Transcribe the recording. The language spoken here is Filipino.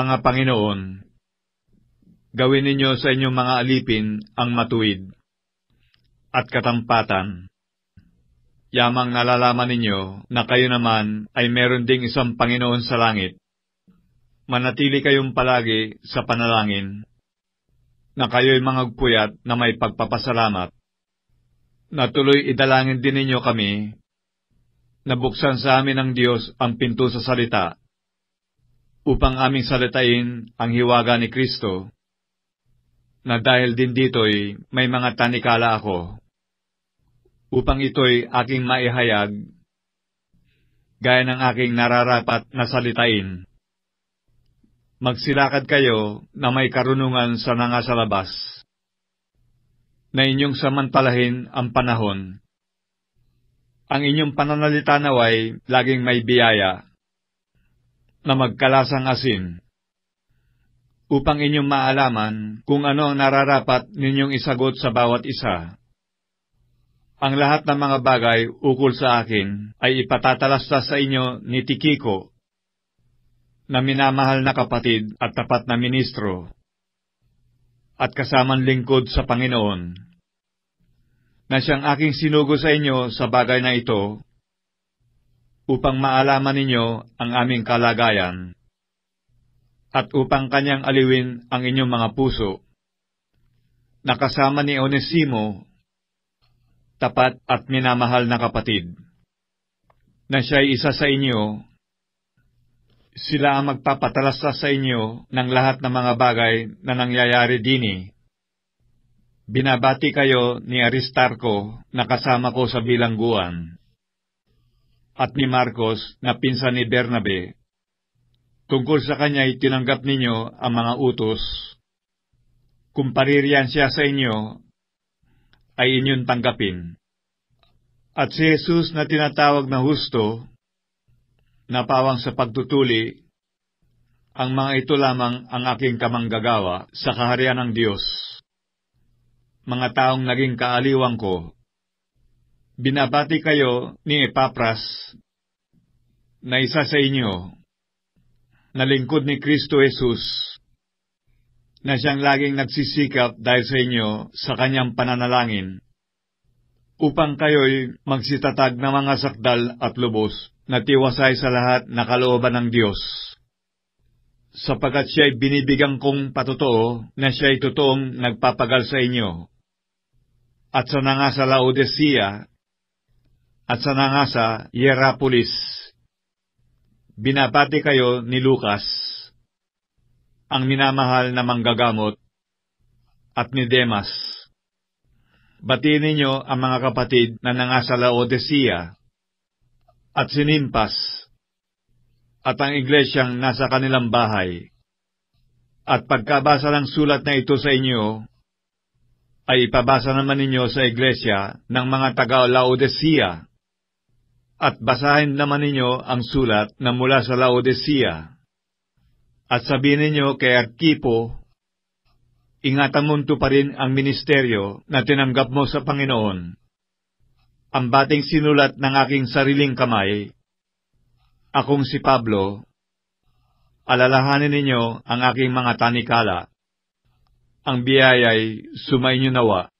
Mga Panginoon, gawin ninyo sa inyong mga alipin ang matuwid at katampatan. Yamang nalalaman ninyo na kayo naman ay meron ding isang Panginoon sa langit. Manatili kayong palagi sa panalangin, na kayo'y mangagpuyat na may pagpapasalamat. Natuloy idalangin din ninyo kami, na buksan sa amin ng Diyos ang pinto sa salita, upang aming salitain ang hiwaga ni Kristo, na dahil din dito'y may mga tanikala ako, upang ito'y aking maihayag, gaya ng aking nararapat na salitain. Magsilakad kayo na may karunungan sa nangasalabas, na inyong samantalahin ang panahon. Ang inyong pananalita naway laging may biyaya, na magkalasang asin, upang inyong maalaman kung ano ang nararapat ninyong isagot sa bawat isa. Ang lahat ng mga bagay ukol sa akin ay ipatatalastas sa inyo ni Tikiko, na minamahal na kapatid at tapat na ministro, at kasamang lingkod sa Panginoon, na siyang aking sinugo sa inyo sa bagay na ito, upang maalaman ninyo ang aming kalagayan, at upang kanyang aliwin ang inyong mga puso, na kasama ni Onesimo, tapat at minamahal na kapatid, na siya'y isa sa inyo. Sila ang magpapatalastas sa inyo ng lahat ng mga bagay na nangyayari dini. Binabati kayo ni Aristarco na kasama ko sa bilangguan, at ni Marcos na pinsan ni Bernabe. Tungkol sa kanya'y tinanggap ninyo ang mga utos. Kung paririyan siya sa inyo, ay inyong tanggapin. At si Jesus na tinatawag na husto, na pawang sa pagtutuli, ang mga ito lamang ang aking kamanggagawa sa kaharian ng Diyos. Mga taong naging kaaliwang ko, binabati kayo ni Epapras, na isa sa inyo, na lingkod ni Kristo Jesus, na siyang laging nagsisikap dahil sa inyo sa kanyang pananalangin, upang kayo'y magsitatag ng mga sakdal at lubos na tiwasay sa lahat na kalooban ng Diyos. Sapagkat siya'y binibigang kong patotoo na siya'y totoong nagpapagal sa inyo. At sa nangasa Laodicea, at sa nangasa Hierapolis, binabati kayo ni Lucas, ang minamahal na manggagamot, at ni Demas. Batiin ninyo ang mga kapatid na nangasa Laodicea, at si Nimpas, at ang iglesyang nasa kanilang bahay. At pagkabasa ng sulat na ito sa inyo, ay ipabasa naman ninyo sa iglesia ng mga taga-Laodicea, at basahin naman ninyo ang sulat na mula sa Laodicea. At sabihin ninyo kay Arkipo, ingatan mo pa rin ang ministeryo na tinanggap mo sa Panginoon. Ang bating sinulat ng aking sariling kamay, akong si Pablo, alalahanin ninyo ang aking mga tanikala. Ang biyaya'y sumainyo nawa.